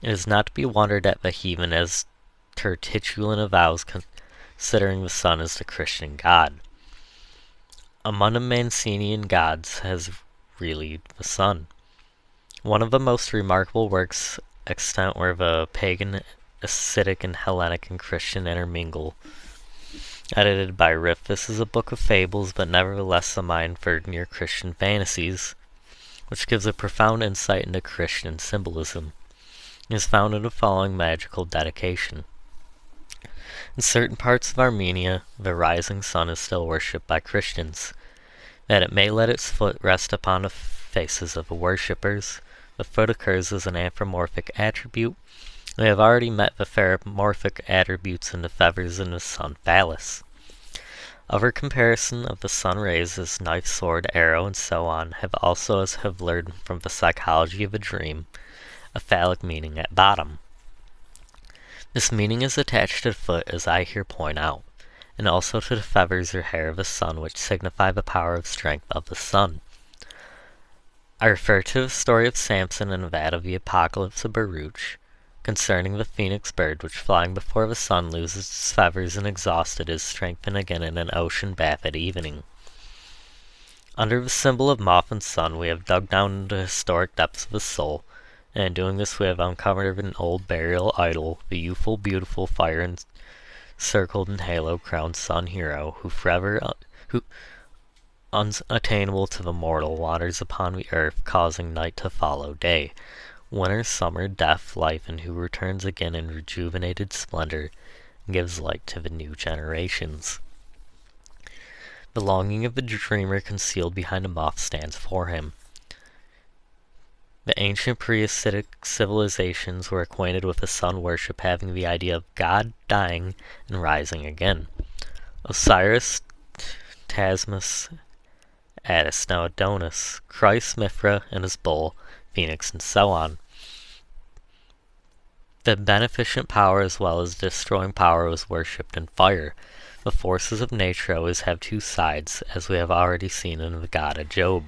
It is not to be wondered at the heathen as Tertullian avows, considering the sun as the Christian god. Among the Mancinian gods has really the sun. One of the most remarkable works extant where the pagan, ascetic, and Hellenic and Christian intermingle, edited by Riff. This is a book of fables, but nevertheless a mine for near Christian fantasies, which gives a profound insight into Christian symbolism. It is found in the following magical dedication. In certain parts of Armenia, the rising sun is still worshipped by Christians. That it may let its foot rest upon the faces of the worshippers, the foot occurs as an anthropomorphic attribute. We have already met the therapomorphic attributes in the feathers in the sun phallus. Other comparison of the sun rays as knife, sword, arrow, and so on have also, as have learned from the psychology of a dream, a phallic meaning at bottom. This meaning is attached to the foot, as I here point out, and also to the feathers or hair of the sun, which signify the power of strength of the sun. I refer to the story of Samson and that of the Apocalypse of Baruch, concerning the phoenix bird, which flying before the sun loses its feathers and exhausted is strengthened again in an ocean bath at evening. Under the symbol of moth and sun, we have dug down into the historic depths of the soul, and in doing this we have uncovered an old burial idol, the youthful, beautiful, fire-encircled and halo-crowned sun hero, who unattainable to the mortal, wanders upon the earth, causing night to follow day, winter, summer, death, life, and who returns again in rejuvenated splendor and gives light to the new generations. The longing of the dreamer concealed behind a moth stands for him. The ancient pre-ascetic civilizations were acquainted with the sun worship, having the idea of God dying and rising again. Osiris, Tasmus, Attis, now Adonis, Christ, Mithra, and his bull, Phoenix, and so on. The beneficent power as well as destroying power was worshipped in fire. The forces of nature always have two sides, as we have already seen in the God of Job.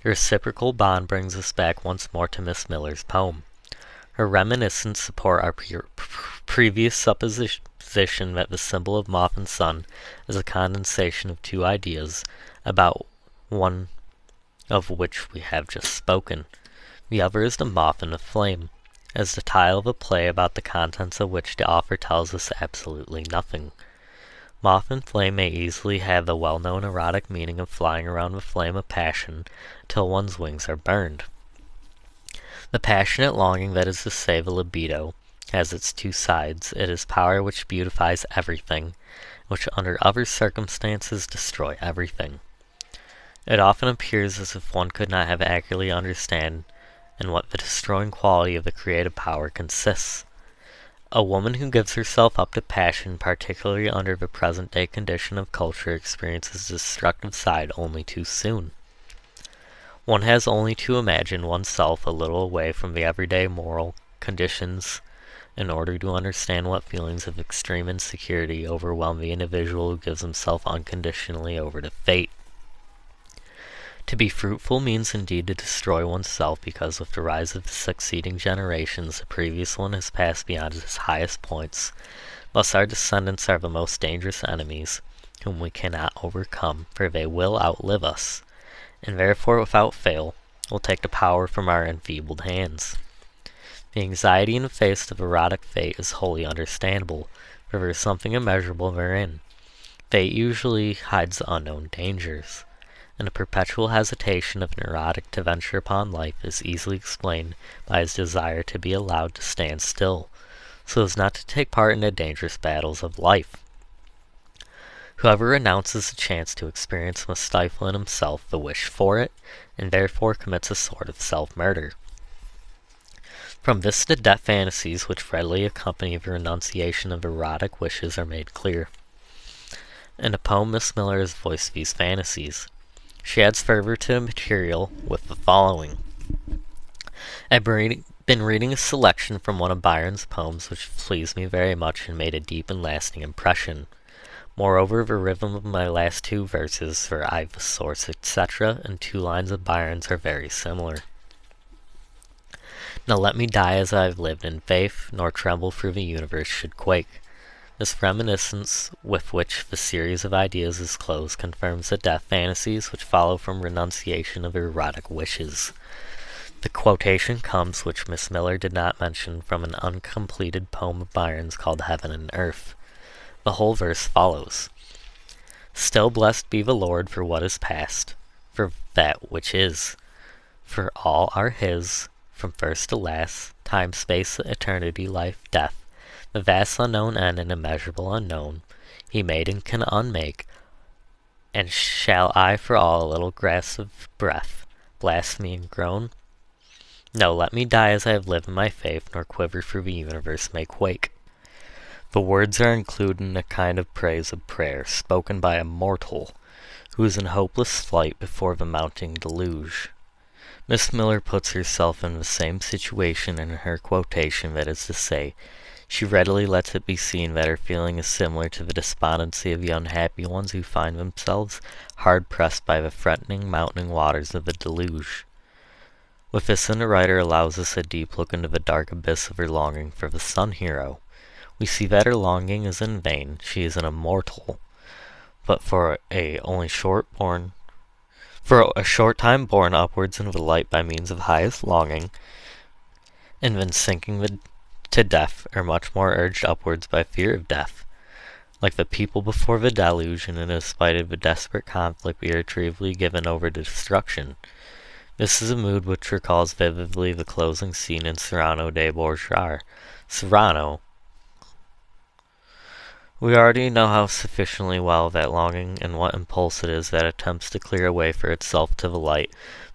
The reciprocal bond brings us back once more to Miss Miller's poem. Her reminiscence support our previous supposition that the symbol of moth and sun is a condensation of two ideas, about one of which we have just spoken. The other is the moth and the flame. as the tile of a play about the contents of which the author tells us absolutely nothing. Moth and flame may easily have the well-known erotic meaning of flying around with flame of passion till one's wings are burned. The passionate longing, that is to say, the libido, has its two sides. It is power which beautifies everything, which under other circumstances destroy everything. It often appears as if one could not have accurately understand in what the destroying quality of the creative power consists. A woman who gives herself up to passion, particularly under the present-day condition of culture, experiences the destructive side only too soon. One has only to imagine oneself a little away from the everyday moral conditions in order to understand what feelings of extreme insecurity overwhelm the individual who gives himself unconditionally over to fate. To be fruitful means indeed to destroy oneself, because with the rise of the succeeding generations, the previous one has passed beyond its highest points. Thus our descendants are the most dangerous enemies, whom we cannot overcome, for they will outlive us, and therefore without fail will take the power from our enfeebled hands. The anxiety in the face of erotic fate is wholly understandable, for there is something immeasurable therein. Fate usually hides the unknown dangers, and the perpetual hesitation of an erotic to venture upon life is easily explained by his desire to be allowed to stand still, so as not to take part in the dangerous battles of life. Whoever renounces the chance to experience must stifle in himself the wish for it, and therefore commits a sort of self-murder. From this the death fantasies which readily accompany the renunciation of erotic wishes are made clear. In the poem Miss Miller has voiced these fantasies. She adds further to the material with the following. I've been reading a selection from one of Byron's poems which pleased me very much and made a deep and lasting impression. Moreover, the rhythm of my last two verses, for I've the source, etc., and 2 lines of Byron's are very similar. Now let me die as I've lived in faith, nor tremble through the universe should quake. This reminiscence with which the series of ideas is closed confirms the death fantasies which follow from renunciation of erotic wishes. The quotation comes, which Miss Miller did not mention, from an uncompleted poem of Byron's called Heaven and Earth. The whole verse follows. Still blessed be the Lord for what is past, for that which is. For all are his, from first to last, time, space, eternity, life, death. The vast unknown and an immeasurable unknown, he made and can unmake. And shall I for all a little grasp of breath blaspheme and groan? No, let me die as I have lived in my faith, nor quiver through the universe may quake. The words are included in a kind of praise of prayer, spoken by a mortal, who is in hopeless flight before the mounting deluge. Miss Miller puts herself in the same situation in her quotation, that is to say, she readily lets it be seen that her feeling is similar to the despondency of the unhappy ones who find themselves hard-pressed by the threatening mounting waters of the deluge. With this, the writer allows us a deep look into the dark abyss of her longing for the sun hero. We see that her longing is in vain. She is an immortal, but for a short time borne upwards into the light by means of highest longing, and then sinking to death, or much more urged upwards by fear of death. Like the people before the deluge, and in spite of the desperate conflict, we are irretrievably given over to destruction. This is a mood which recalls vividly the closing scene in Cyrano de Bergerac. Cyrano. We already know how sufficiently well that longing and what impulse it is that attempts to clear a way for itself to the light,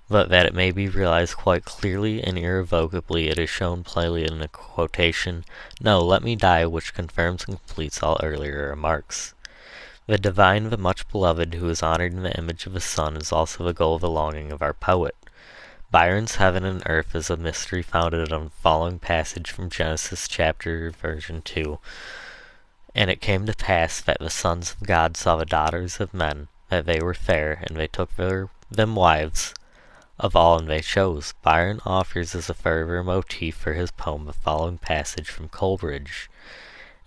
but that it may be realized quite clearly and irrevocably, it is shown plainly in the quotation, No, let me die, which confirms and completes all earlier remarks. The divine, the much beloved, who is honored in the image of the sun, is also the goal of the longing of our poet. Byron's Heaven and Earth is a mystery founded on the following passage from Genesis chapter version 2. And it came to pass that the sons of God saw the daughters of men, that they were fair, and they took them wives of all, and they chose. Byron offers as a further motif for his poem the following passage from Coleridge.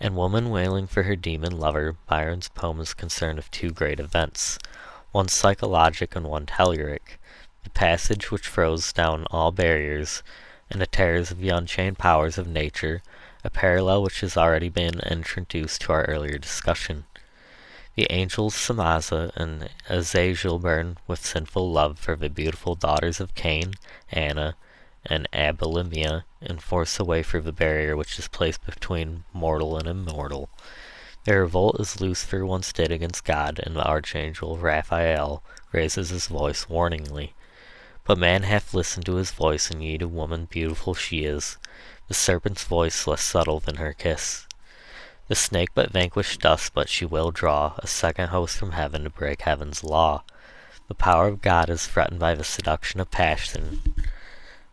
In Woman Wailing for Her Demon Lover, Byron's poem is concerned with 2 great events, one psychologic and one telluric. The passage which throws down all barriers and the terrors of the unchained powers of nature, a parallel which has already been introduced to our earlier discussion. The angels Samaza and Azazel burn with sinful love for the beautiful daughters of Cain, Anna, and Abilimia, and force a way through the barrier which is placed between mortal and immortal. Their revolt is Lucifer once did against God, and the archangel Raphael raises his voice warningly. But man hath listened to his voice, and ye to woman beautiful she is, the serpent's voice less subtle than her kiss. The snake but vanquished dust, but she will draw a second host from heaven to break heaven's law. The power of God is threatened by the seduction of passion.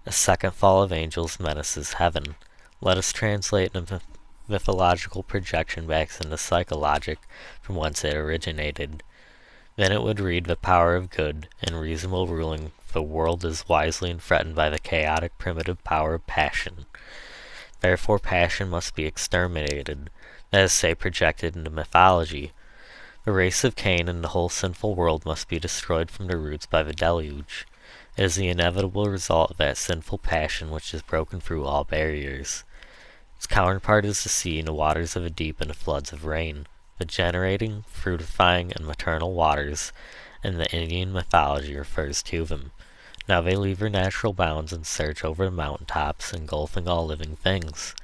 A second fall of angels menaces heaven. Let us translate the mythological projection back into psychologic, from whence it originated. Then it would read, the power of good and reasonable ruling the world is wisely and threatened by the chaotic primitive power of passion. Therefore passion must be exterminated, that is to say, projected into mythology. The race of Cain and the whole sinful world must be destroyed from the roots by the deluge. It is the inevitable result of that sinful passion which has broken through all barriers. Its counterpart is the sea and the waters of the deep and the floods of rain, the generating, fructifying, and maternal waters, and the Indian mythology refers to them. Now they leave their natural bounds and surge over the mountain tops, engulfing all living things.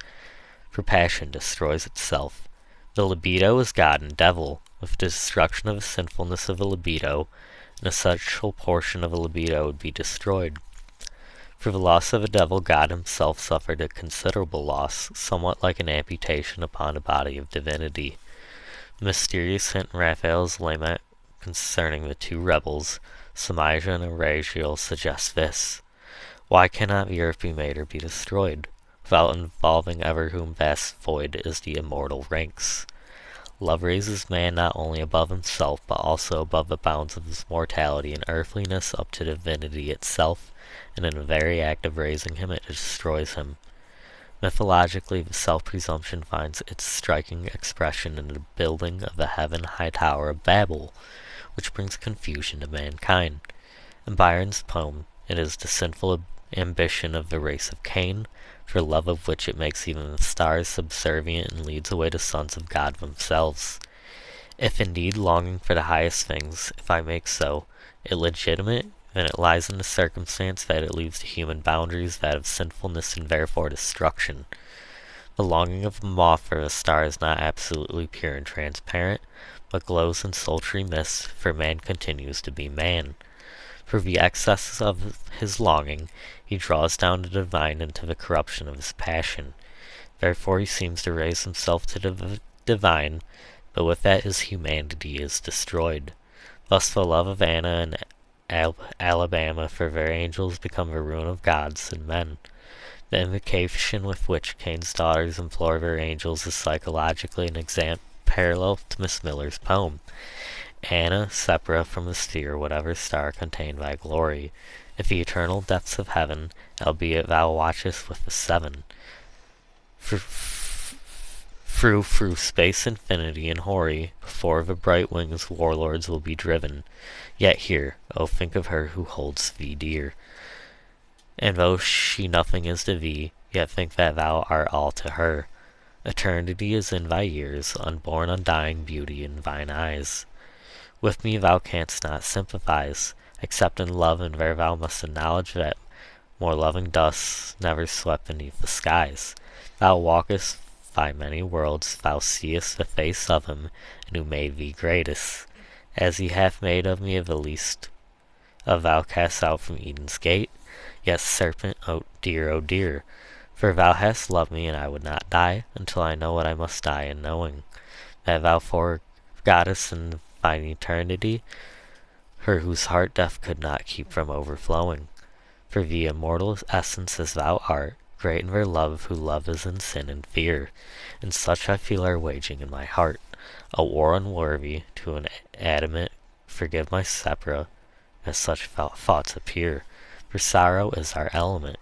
For passion destroys itself. The libido is God and devil. With the destruction of the sinfulness of the libido, an essential portion of the libido would be destroyed. For the loss of the devil, God himself suffered a considerable loss, somewhat like an amputation upon a body of divinity. The mysterious hint in Raphael's lament concerning the two rebels, Samija and Aragiel, suggests this. Why cannot the earth be made or be destroyed? Without involving ever whom vast void is the immortal ranks. Love raises man not only above himself, but also above the bounds of his mortality and earthliness up to divinity itself, and in the very act of raising him it destroys him. Mythologically, the self-presumption finds its striking expression in the building of the heaven-high Tower of Babel, which brings confusion to mankind. In Byron's poem, it is the sinful ambition of the race of Cain, for love of which it makes even the stars subservient and leads away the sons of God themselves. If indeed longing for the highest things, if I make so, illegitimate, then it lies in the circumstance that it leaves to human boundaries that of sinfulness and therefore destruction. The longing of the moth for the star is not absolutely pure and transparent, but glows in sultry mist, for man continues to be man. For the excesses of his longing, he draws down the divine into the corruption of his passion. Therefore he seems to raise himself to the divine, but with that his humanity is destroyed. Thus the love of Anna and Alabama for their angels become the ruin of gods and men. The invocation with which Cain's daughters implore their angels is psychologically an example parallel to Miss Miller's poem. Anna, separa from the sphere whatever star contained thy glory, if the eternal depths of heaven, albeit thou watchest with the seven. Through space infinity and hoary, before the bright wings warlords will be driven. Yet here, oh think of her who holds thee dear. And though she nothing is to thee, yet think that thou art all to her. Eternity is in thy years, unborn undying beauty in thine eyes. With me thou canst not sympathize, except in love, and there thou must acknowledge that more loving dust never swept beneath the skies. Thou walkest by many worlds, thou seest the face of him, and who made thee greatest. As he hath made of me the least of thou cast out from Eden's gate, yet serpent, oh dear, for thou hast loved me, and I would not die, until I know what I must die in knowing, that thou forgottest in thine eternity, her whose heart death could not keep from overflowing. For the immortal essence as thou art, great in their love, who love is in sin and fear, and such I feel are waging in my heart, a war unworthy to an adamant, forgive my sepra, as such thoughts appear, for sorrow is our element.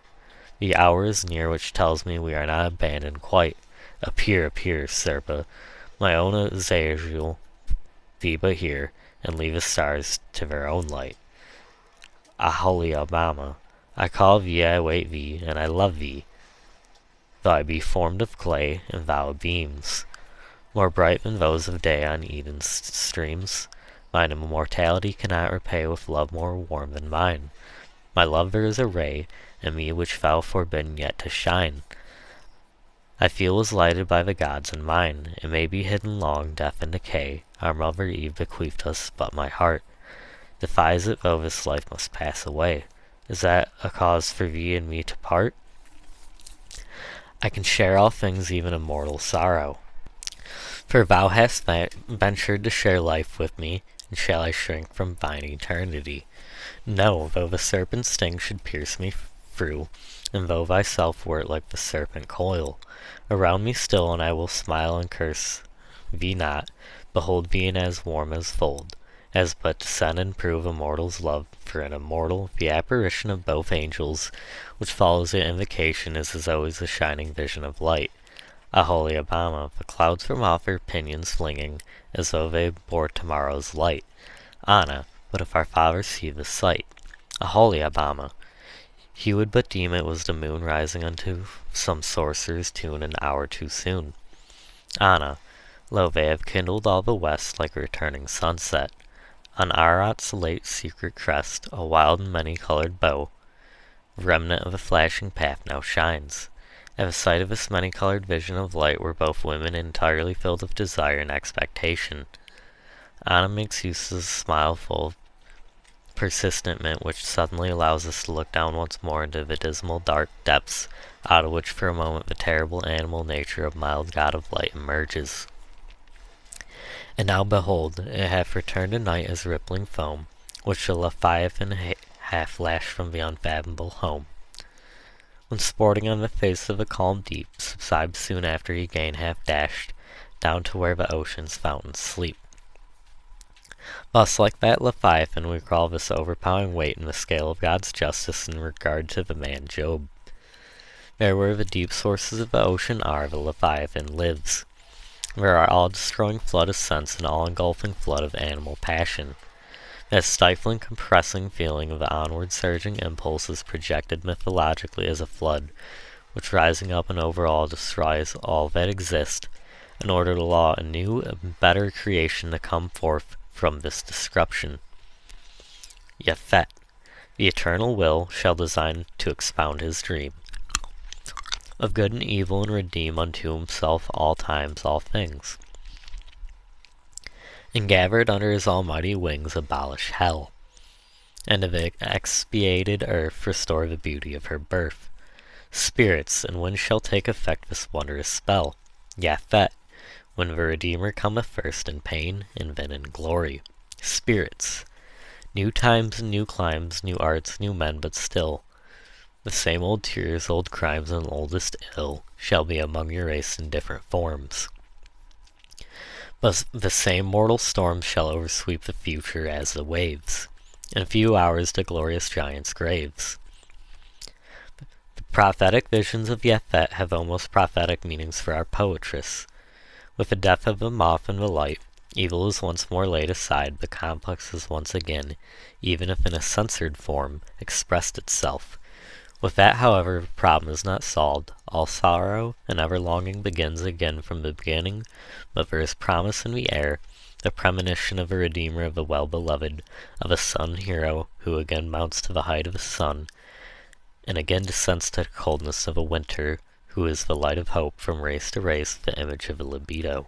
The hour is near which tells me we are not abandoned quite. Appear, Serpa, my own Azazel, be but here, and leave the stars to their own light. Aholi Obama, I call thee, I wait thee, and I love thee, though I be formed of clay, and thou of beams, more bright than those of day on Eden's streams. Mine immortality cannot repay with love more warm than mine. My lover is a ray in me which thou forbidden yet to shine. I feel as lighted by the gods in mine. It may be hidden long, death and decay. Our mother Eve bequeathed us, but my heart defies it, though this life must pass away. Is that a cause for thee and me to part? I can share all things, even a mortal sorrow. For thou hast ventured to share life with me, and shall I shrink from thine eternity? No, though the serpent's sting should pierce me through, and though thyself wert like the serpent coil around me still, and I will smile and curse thee not, behold being as warm as fold, as but to send and prove a mortal's love for an immortal. The apparition of both angels, which follows the invocation, is as always a shining vision of light. A holy Obama, the clouds from off her pinions flinging, as though they bore tomorrow's light. Anna, but if our father see the sight, a holy Obama, he would but deem it was the moon rising unto some sorcerer's tune an hour too soon. Anna, lo, they have kindled all the west like a returning sunset. On Arat's late secret crest, a wild and many-colored bow, remnant of a flashing path, now shines. At the sight of this many-colored vision of light were both women entirely filled with desire and expectation. Anna makes use of a smile full of persistent mint, which suddenly allows us to look down once more into the dismal dark depths, out of which for a moment the terrible animal nature of mild god of light emerges. And now behold, it hath returned to night as rippling foam, which the Leviathan hath lashed from the unfathomable home. When sporting on the face of the calm deep, subsides soon after he gain hath dashed down to where the ocean's fountains sleep. Thus, like that Leviathan, we call this overpowering weight in the scale of God's justice in regard to the man Job. There where the deep sources of the ocean are, the Leviathan lives. There are all-destroying flood of sense and all-engulfing flood of animal passion. That stifling, compressing feeling of the onward surging impulse is projected mythologically as a flood, which rising up and over all destroys all that exists, in order to allow a new and better creation to come forth from this destruction. Yefet, the eternal will, shall design to expound his dream of good and evil, and redeem unto himself all times, all things, and gathered under his almighty wings abolish hell, and of the expiated earth restore the beauty of her birth. Spirits, and when shall take effect this wondrous spell? Yefet, when the Redeemer cometh first in pain, and then in glory. Spirits, new times and new climes, new arts, new men, but still the same old tears, old crimes, and oldest ill shall be among your race in different forms. But the same mortal storms shall oversweep the future as the waves. In few hours the glorious giants' graves. The prophetic visions of Yefet have almost prophetic meanings for our poetress. With the death of the moth and the light, evil is once more laid aside, the complex is once again, even if in a censored form, expressed itself. With that, however, the problem is not solved. All sorrow and ever-longing begins again from the beginning, but there is promise in the air, the premonition of a Redeemer of the well-beloved, of a sun-hero who again mounts to the height of the sun, and again descends to the coldness of a winter, who is the light of hope from race to race, the image of a libido.